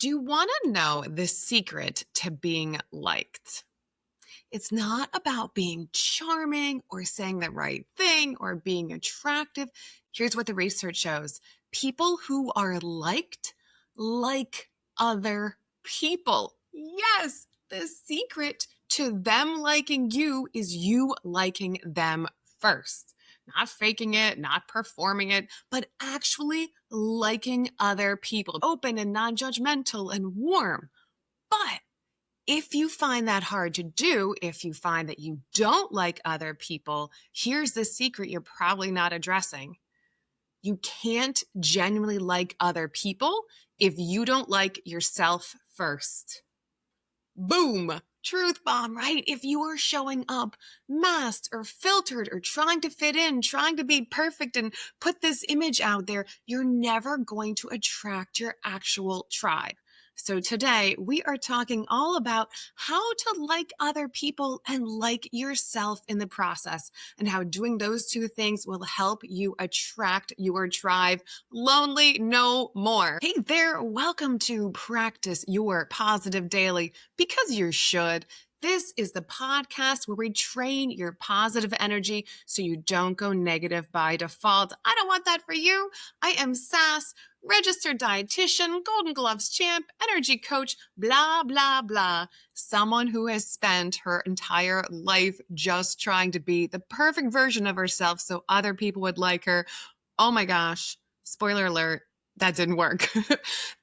Do you want to know the secret to being liked? It's not about being charming or saying the right thing or being attractive. Here's what the research shows: people who are liked like other people. Yes, the secret to them liking you is you liking them first. Not faking it, not performing it, but actually liking other people. Open and non judgmental and warm. But if you find that hard to do, if you find that you don't like other people, here's the secret you're probably not addressing. You can't genuinely like other people if you don't like yourself first. Boom! Truth bomb, right? If you are showing up masked or filtered or trying to fit in, trying to be perfect and put this image out there, you're never going to attract your actual tribe. So today we are talking all about how to like other people and like yourself in the process, and how doing those two things will help you attract your tribe. Lonely no more. Hey there, welcome to Practice Your Positive Daily, because you should. This is the podcast where we train your positive energy so you don't go negative by default. I don't want that for you. I am Sass, registered dietitian, Golden Gloves champ, energy coach, blah, blah, blah. Someone who has spent her entire life just trying to be the perfect version of herself so other people would like her. Oh my gosh, spoiler alert. That didn't work.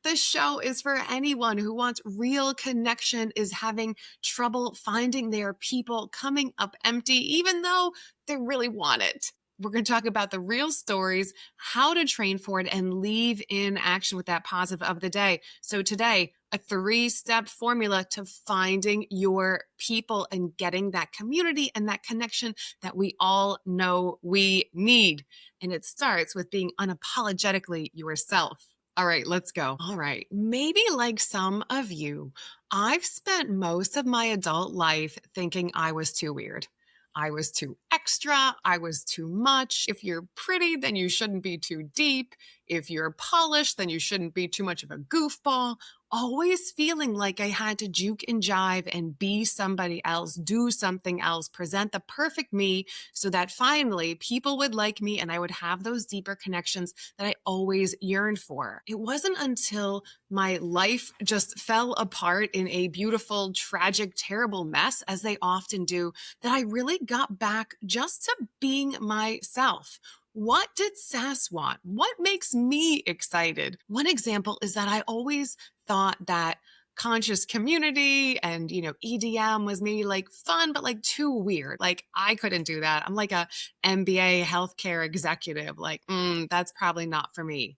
This show is for anyone who wants real connection, is having trouble finding their people, coming up empty, even though they really want it. We're going to talk about the real stories, how to train for it, and leave in action with that positive of the day. So today, a 3-step formula to finding your people and getting that community and that connection that we all know we need. And it starts with being unapologetically yourself. All right, let's go. All right. Maybe like some of you, I've spent most of my adult life thinking I was too weird. I was too extra. I was too much. If you're pretty, then you shouldn't be too deep. If you're polished, then you shouldn't be too much of a goofball. Always feeling like I had to juke and jive and be somebody else, do something else, present the perfect me so that finally people would like me and I would have those deeper connections that I always yearned for. It wasn't until my life just fell apart in a beautiful, tragic, terrible mess, as they often do, that I really got back just to being myself. What did Sass want? What makes me excited? One example is that I always thought that conscious community and, EDM was maybe like fun, but like too weird. Like I couldn't do that. I'm like a MBA healthcare executive. Like, that's probably not for me.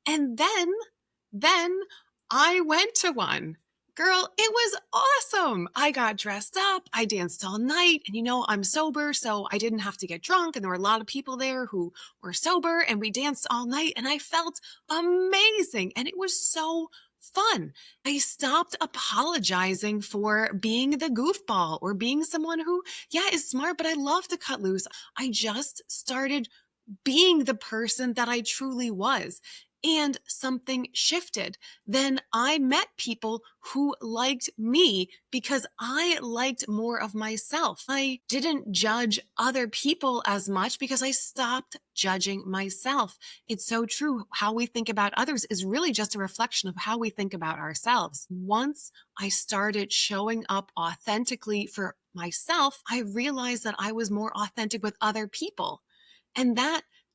And then I went to one. Girl, it was awesome. I got dressed up. I danced all night. And I'm sober, so I didn't have to get drunk. And there were a lot of people there who were sober, and we danced all night. And I felt amazing. And it was so fun. I stopped apologizing for being the goofball or being someone who, is smart, but I love to cut loose. I just started being the person that I truly was. And something shifted. Then I met people who liked me because I liked more of myself. I didn't judge other people as much because I stopped judging myself. It's so true. How we think about others is really just a reflection of how we think about ourselves. Once I started showing up authentically for myself, I realized that I was more authentic with other people. And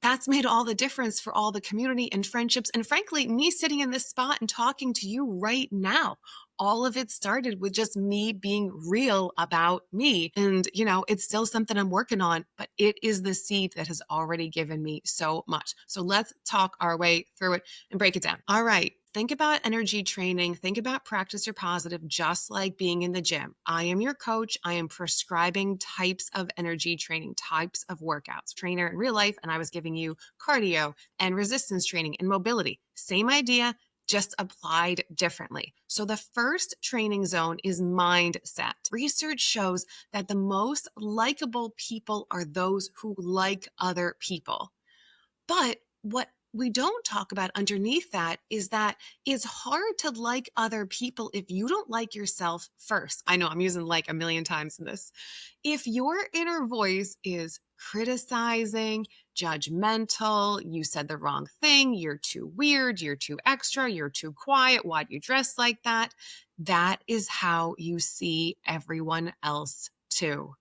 that's made all the difference for all the community and friendships. And frankly, me sitting in this spot and talking to you right now, all of it started with just me being real about me. And, it's still something I'm working on, but it is the seed that has already given me so much. So let's talk our way through it and break it down. All right. Think about energy training. Think about Practice Your Positive, just like being in the gym. I am your coach. I am prescribing types of energy training, types of workouts. Trainer in real life, and I was giving you cardio and resistance training and mobility. Same idea, just applied differently. So the first training zone is mindset. Research shows that the most likable people are those who like other people. But what we don't talk about underneath that it's hard to like other people if you don't like yourself first. I know I'm using like a million times in this. If your inner voice is criticizing, judgmental, you said the wrong thing, you're too weird, you're too extra, you're too quiet, why do you dress like that? That is how you see everyone else too.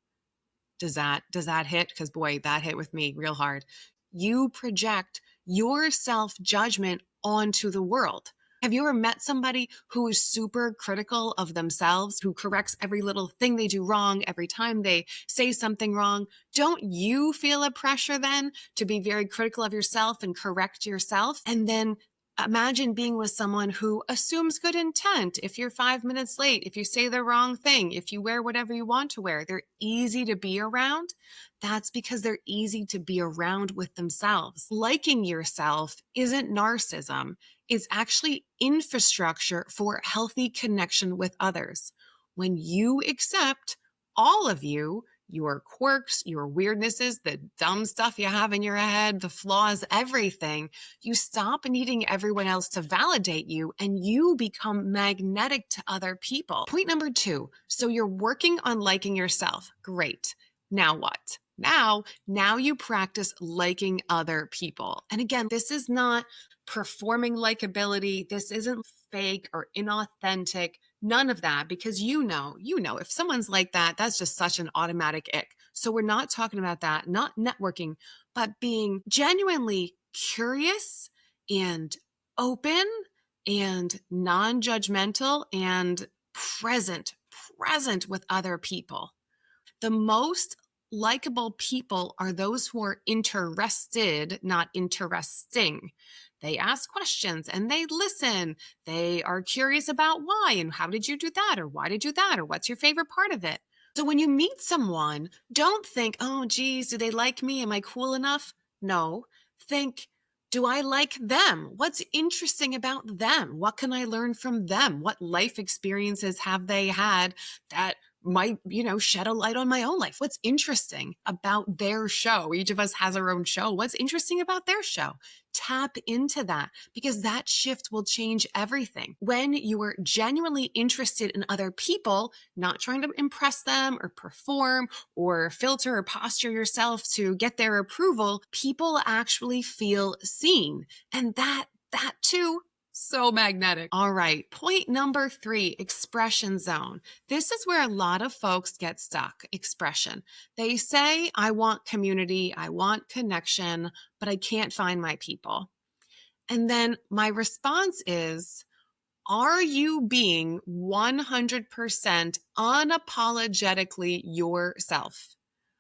Does that hit? Because boy, that hit with me real hard. You project your self-judgment onto the world. Have you ever met somebody who is super critical of themselves, who corrects every little thing they do wrong every time they say something wrong? Don't you feel a pressure then to be very critical of yourself and correct yourself? And then imagine being with someone who assumes good intent. If you're 5 minutes late, if you say the wrong thing, if you wear whatever you want to wear, they're easy to be around. That's because they're easy to be around with themselves. Liking yourself isn't narcissism. It's actually infrastructure for healthy connection with others. When you accept all of you, your quirks, your weirdnesses, the dumb stuff you have in your head, the flaws, everything, you stop needing everyone else to validate you and you become magnetic to other people. Point number 2. So you're working on liking yourself. Great. Now what? Now you practice liking other people. And again, this is not performing likability. This isn't fake or inauthentic. None of that, because you know, if someone's like that, that's just such an automatic ick. So we're not talking about that, not networking, but being genuinely curious and open and non-judgmental and present with other people. The most likable people are those who are interested, not interesting. They ask questions and they listen. They are curious about why and how did you do that, or why did you do that, or what's your favorite part of it. So when you meet someone, don't think, oh, geez, do they like me? Am I cool enough? No. Think, do I like them? What's interesting about them? What can I learn from them? What life experiences have they had that might, shed a light on my own life? What's interesting about their show? Each of us has our own show. What's interesting about their show? Tap into that, because that shift will change everything. When you are genuinely interested in other people, not trying to impress them or perform or filter or posture yourself to get their approval, people actually feel seen. And that too, so magnetic. All right. Point number 3, expression zone. This is where a lot of folks get stuck. Expression. They say, I want community, I want connection, but I can't find my people. And then my response is, are you being 100% unapologetically yourself?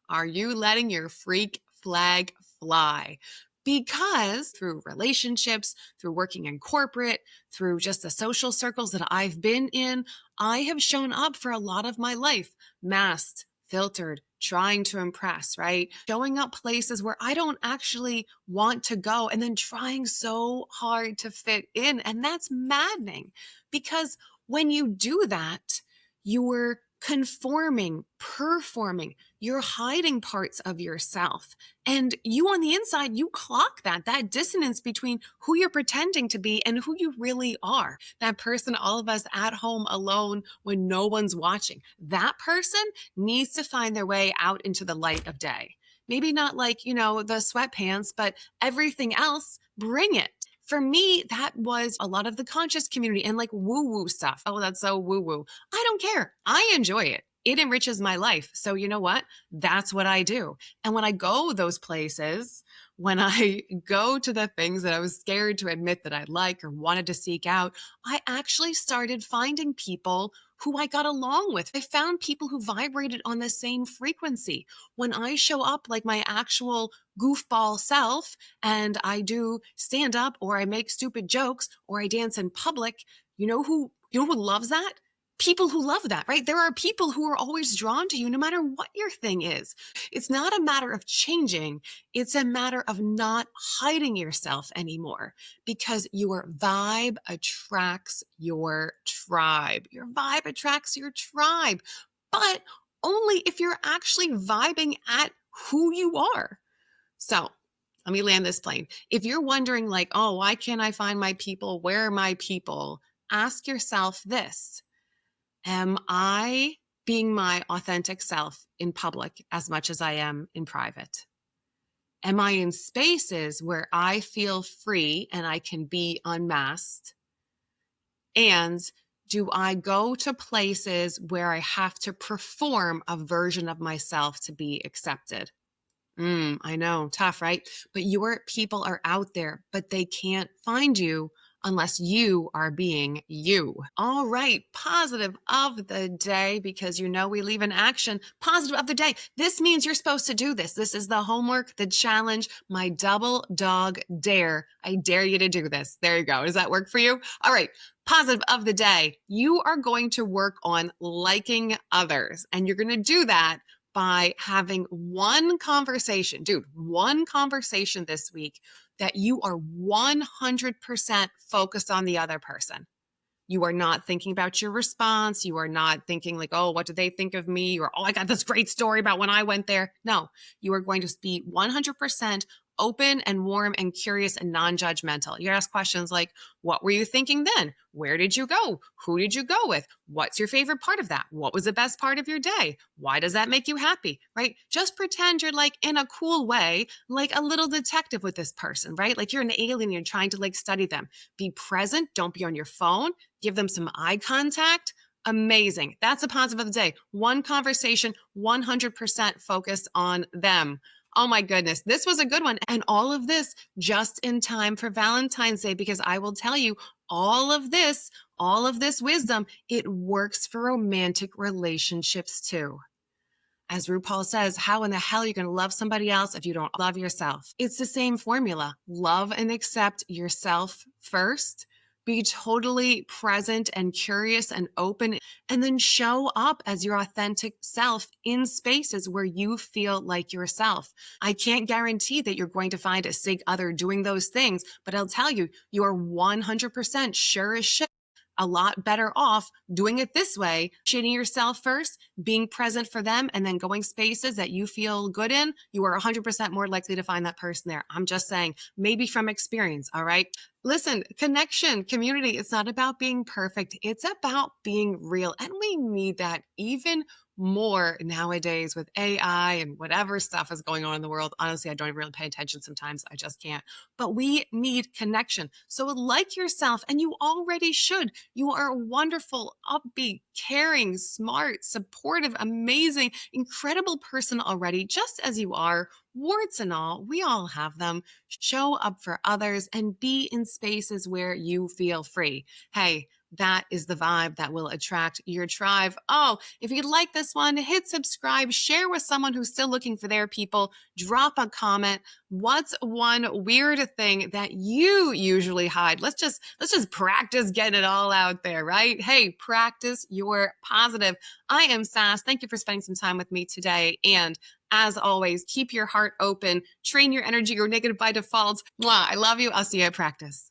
Are you letting your freak flag fly? Because through relationships, through working in corporate, through just the social circles that I've been in, I have shown up for a lot of my life, masked, filtered, trying to impress, right? Showing up places where I don't actually want to go and then trying so hard to fit in. And that's maddening, because when you do that, you're conforming, performing, you're hiding parts of yourself. And you on the inside, you clock that dissonance between who you're pretending to be and who you really are. That person, all of us at home alone when no one's watching, that person needs to find their way out into the light of day. Maybe not like, the sweatpants, but everything else, bring it. For me, that was a lot of the conscious community and like woo-woo stuff. Oh, that's so woo-woo. I don't care. I enjoy it. It enriches my life. So you know what? That's what I do. And when I go those places, when I go to the things that I was scared to admit that I like or wanted to seek out, I actually started finding people who I got along with. I found people who vibrated on the same frequency. When I show up like my actual goofball self and I do stand up or I make stupid jokes or I dance in public, you know who loves that? People who love that, right? There are people who are always drawn to you no matter what your thing is. It's not a matter of changing. It's a matter of not hiding yourself anymore, because your vibe attracts your tribe. Your vibe attracts your tribe, but only if you're actually vibing at who you are. So Let me land this plane. If you're wondering like, oh, why can't I find my people? Where are my people? Ask yourself this. Am I being my authentic self in public as much as I am in private? Am I in spaces where I feel free and I can be unmasked? And do I go to places where I have to perform a version of myself to be accepted? I know, tough, right? But your people are out there, but they can't find you unless you are being you. All right, positive of the day, because you know we leave in action. Positive of the day. This means you're supposed to do this. This is the homework, the challenge, my double dog dare. I dare you to do this. There you go. Does that work for you? All right. Positive of the day. You are going to work on liking others, and you're going to do that by having one conversation, one conversation this week that you are 100% focused on the other person. You are not thinking about your response. You are not thinking like, oh, what do they think of me? Or, oh, I got this great story about when I went there. No, you are going to be 100% open and warm and curious and non-judgmental. You ask questions like, what were you thinking then? Where did you go? Who did you go with? What's your favorite part of that? What was the best part of your day? Why does that make you happy, right? Just pretend you're like in a cool way, like a little detective with this person, right? Like you're an alien and you're trying to like study them. Be present. Don't be on your phone. Give them some eye contact. Amazing. That's a positive of the day. One conversation, 100% focus on them. Oh my goodness, this was a good one. And all of this just in time for Valentine's Day, because I will tell you, all of this wisdom, it works for romantic relationships too. As RuPaul says, how in the hell are you going to love somebody else if you don't love yourself? It's the same formula. Love and accept yourself first. Be totally present and curious and open, and then show up as your authentic self in spaces where you feel like yourself. I can't guarantee that you're going to find a sig other doing those things, but I'll tell you, you're 100% sure as shit a lot better off doing it this way, shitting yourself first, being present for them, and then going spaces that you feel good in. You are 100% more likely to find that person there. I'm just saying, maybe from experience, all right? Listen, connection, community, it's not about being perfect. It's about being real. And we need that even more nowadays with AI and whatever stuff is going on in the world. Honestly, I don't even really pay attention sometimes. I just can't. But we need connection. So like yourself, and you already should. You are a wonderful, upbeat, caring, smart, supportive, amazing, incredible person already, just as you are. Warts and all, we all have them. Show up for others and be in spaces where you feel free. Hey, that is the vibe that will attract your tribe. Oh, if you like this one, hit subscribe, share with someone who's still looking for their people, drop a comment. What's one weird thing that you usually hide? Let's just practice getting it all out there, right? Hey, practice your positive. I am Sass. Thank you for spending some time with me today. And as always, keep your heart open, train your energy or negative by default. Mwah, I love you. I'll see you at practice.